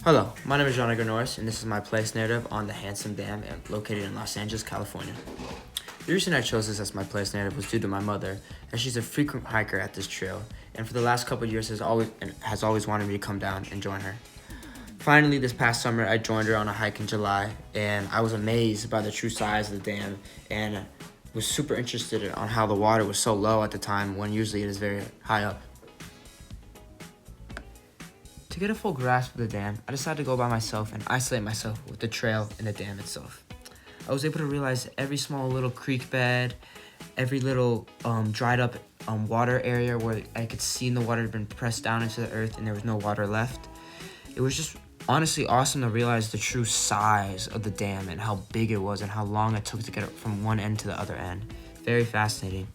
Hello, my name is Edgar Norris, and this is my place narrative on the Hansen Dam located in Los Angeles, California. The reason I chose this as my place narrative was due to my mother, as she's a frequent hiker at this trail, and for the last couple of years has always wanted me to come down and join her. Finally, this past summer, I joined her on a hike in July, and I was amazed by the true size of the dam, and was super interested on how the water was so low at the time when usually it is very high up. To get a full grasp of the dam, I decided to go by myself and isolate myself with the trail and the dam itself. I was able to realize every small little creek bed, every little dried up water area where I could see the water had been pressed down into the earth and there was no water left. It was just honestly awesome to realize the true size of the dam and how big it was and how long it took to get it from one end to the other end. Very fascinating.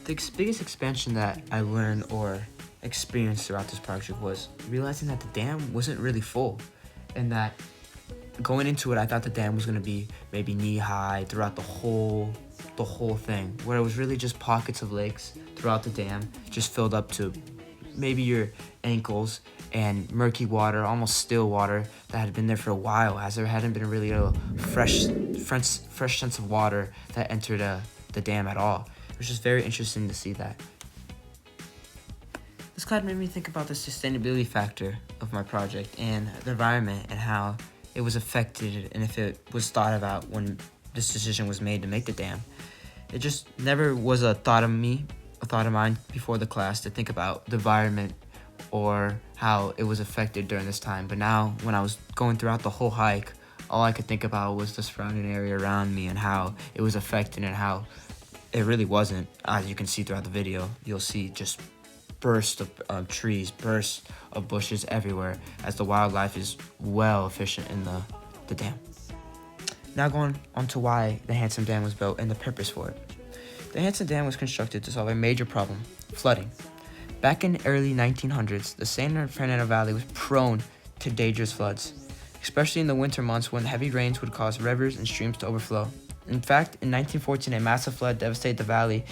The biggest expansion that I learned or experienced throughout this project was realizing that the dam wasn't really full, and that going into it I thought the dam was going to be maybe knee high throughout the whole thing, where it was really just pockets of lakes throughout the dam, just filled up to maybe your ankles, and murky water, almost still water that had been there for a while, as there hadn't been really a fresh sense of water that entered the dam at all. It was just very interesting to see that. This kind of made me think about the sustainability factor of my project and the environment and how it was affected and if it was thought about when this decision was made to make the dam. It just never was a thought of mine before the class to think about the environment or how it was affected during this time. But now when I was going throughout the whole hike, all I could think about was the surrounding area around me and how it was affected and how it really wasn't. As you can see throughout the video, you'll see just bursts of trees, bursts of bushes everywhere, as the wildlife is well efficient in the dam. Now going on to why the Hansen Dam was built and the purpose for it. The Hansen Dam was constructed to solve a major problem, flooding. Back in the early 1900s, the San Fernando Valley was prone to dangerous floods, especially in the winter months when heavy rains would cause rivers and streams to overflow. In fact, in 1914, a massive flood devastated the valley,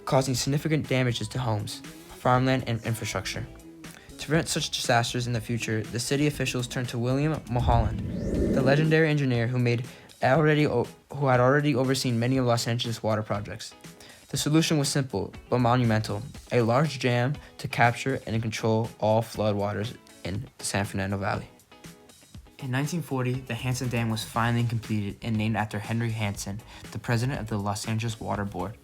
causing significant damages to homes, farmland, and infrastructure. To prevent such disasters in the future, the city officials turned to William Mulholland, the legendary engineer who had already overseen many of Los Angeles' water projects. The solution was simple but monumental: a large dam to capture and control all floodwaters in the San Fernando Valley. In 1940, the Hansen Dam was finally completed and named after Henry Hansen, the president of the Los Angeles Water Board.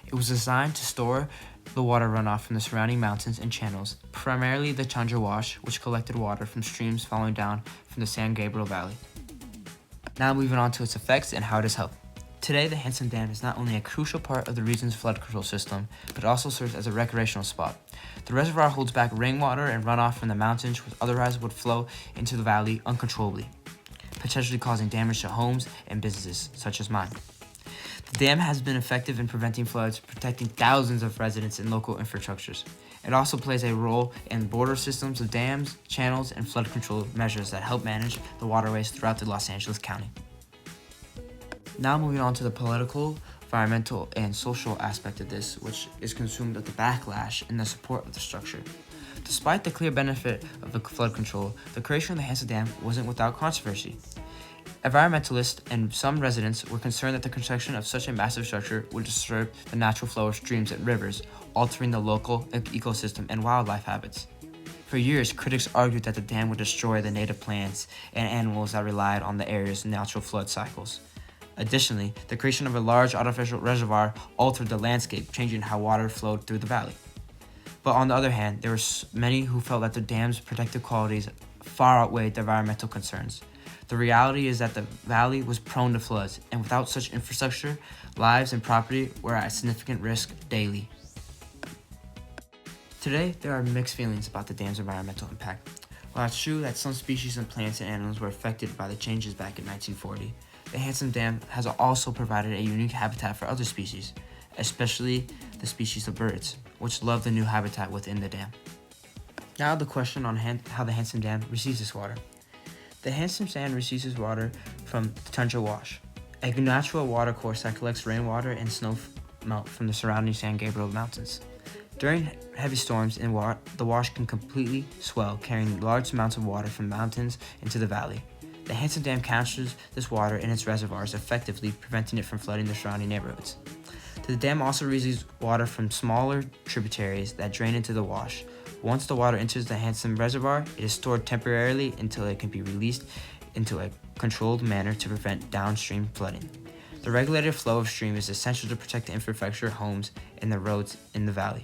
It was designed to store the water runoff from the surrounding mountains and channels, primarily the Chandra Wash, which collected water from streams flowing down from the San Gabriel Valley. Now moving on to its effects and how it has helped. Today, the Hansen Dam is not only a crucial part of the region's flood control system, but it also serves as a recreational spot. The reservoir holds back rainwater and runoff from the mountains, which otherwise would flow into the valley uncontrollably, potentially causing damage to homes and businesses, such as mine. The dam has been effective in preventing floods, protecting thousands of residents and local infrastructures. It also plays a role in border systems of dams, channels, and flood control measures that help manage the waterways throughout the Los Angeles County. Now moving on to the political, environmental, and social aspect of this, which is consumed of the backlash and the support of the structure. Despite the clear benefit of the flood control, the creation of the Hansen Dam wasn't without controversy. Environmentalists and some residents were concerned that the construction of such a massive structure would disturb the natural flow of streams and rivers, altering the local ecosystem and wildlife habits. For years, critics argued that the dam would destroy the native plants and animals that relied on the area's natural flood cycles. Additionally, the creation of a large artificial reservoir altered the landscape, changing how water flowed through the valley. But on the other hand, there were many who felt that the dam's protective qualities far outweighed the environmental concerns. The reality is that the valley was prone to floods, and without such infrastructure, lives and property were at significant risk daily. Today, there are mixed feelings about the dam's environmental impact. While it's true that some species of plants and animals were affected by the changes back in 1940, the Hansen Dam has also provided a unique habitat for other species, especially the species of birds, which love the new habitat within the dam. Now the question on how the Hansen Dam receives this water. The Hansen Dam receives its water from the Chandra Wash, a natural water course that collects rainwater and snow melt from the surrounding San Gabriel Mountains. During heavy storms, the wash can completely swell, carrying large amounts of water from mountains into the valley. The Hansen Dam captures this water in its reservoirs, effectively preventing it from flooding the surrounding neighborhoods. The dam also receives water from smaller tributaries that drain into the wash. Once the water enters the Hansen Reservoir, it is stored temporarily until it can be released into a controlled manner to prevent downstream flooding. The regulated flow of stream is essential to protect the infrastructure, homes, and the roads in the valley.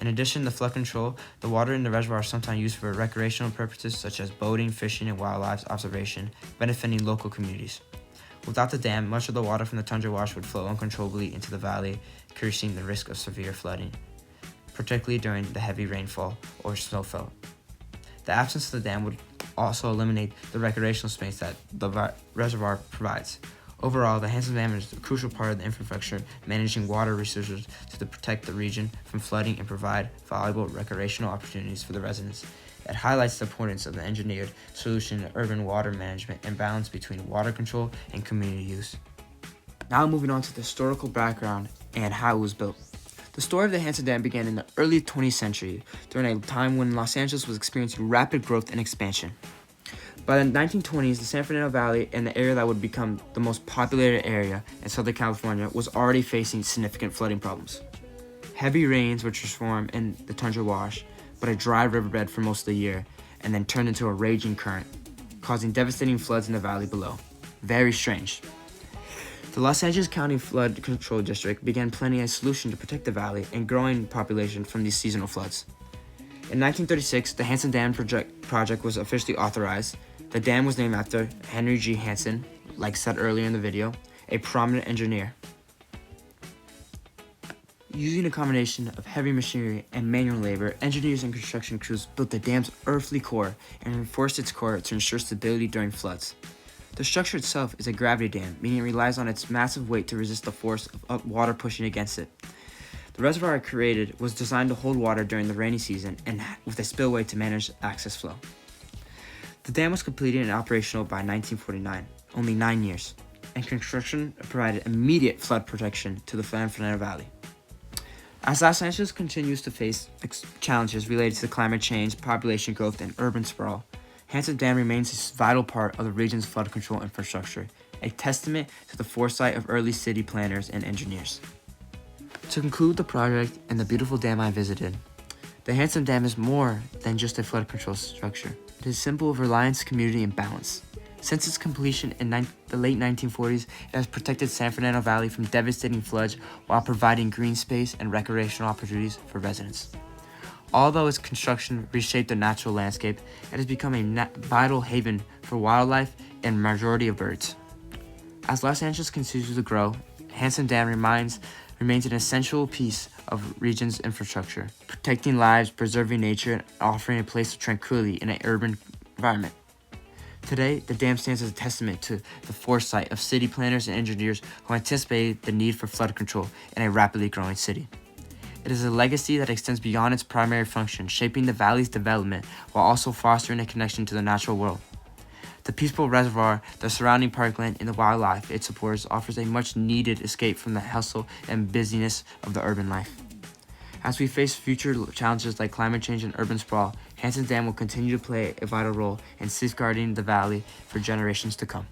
In addition to flood control, the water in the reservoir is sometimes used for recreational purposes such as boating, fishing, and wildlife observation, benefiting local communities. Without the dam, much of the water from the tundra wash would flow uncontrollably into the valley, increasing the risk of severe flooding, particularly during the heavy rainfall or snowfall. The absence of the dam would also eliminate the recreational space that the reservoir provides. Overall, the Hansen Dam is a crucial part of the infrastructure, managing water resources to protect the region from flooding and provide valuable recreational opportunities for the residents. It highlights the importance of the engineered solution to urban water management and balance between water control and community use. Now moving on to the historical background and how it was built. The story of the Hansen Dam began in the early 20th century, during a time when Los Angeles was experiencing rapid growth and expansion. By the 1920s, the San Fernando Valley and the area that would become the most populated area in Southern California was already facing significant flooding problems. Heavy rains would transform in the tundra wash, but a dry riverbed for most of the year, and then turned into a raging current, causing devastating floods in the valley below. Very strange. The Los Angeles County Flood Control District began planning a solution to protect the valley and growing population from these seasonal floods. In 1936, the Hansen Dam project was officially authorized. The dam was named after Henry G. Hansen, like said earlier in the video, a prominent engineer. Using a combination of heavy machinery and manual labor, engineers and construction crews built the dam's earthly core and reinforced its core to ensure stability during floods. The structure itself is a gravity dam, meaning it relies on its massive weight to resist the force of water pushing against it. The reservoir it created was designed to hold water during the rainy season and with a spillway to manage access flow. The dam was completed and operational by 1949, only 9 years, and construction provided immediate flood protection to the San Fernando Valley. As Los Angeles continues to face challenges related to climate change, population growth, and urban sprawl, Hansen Dam remains a vital part of the region's flood control infrastructure, a testament to the foresight of early city planners and engineers. To conclude the project and the beautiful dam I visited, the Hansen Dam is more than just a flood control structure. It is a symbol of reliance, community, and balance. Since its completion in the late 1940s, it has protected San Fernando Valley from devastating floods while providing green space and recreational opportunities for residents. Although its construction reshaped the natural landscape, it has become a vital haven for wildlife and majority of birds. As Los Angeles continues to grow, Hansen Dam remains an essential piece of region's infrastructure, protecting lives, preserving nature, and offering a place of tranquility in an urban environment. Today, the dam stands as a testament to the foresight of city planners and engineers who anticipated the need for flood control in a rapidly growing city. It is a legacy that extends beyond its primary function, shaping the valley's development while also fostering a connection to the natural world. The peaceful reservoir, the surrounding parkland, and the wildlife it supports offers a much-needed escape from the hustle and busyness of the urban life. As we face future challenges like climate change and urban sprawl, Hansen Dam will continue to play a vital role in safeguarding the valley for generations to come.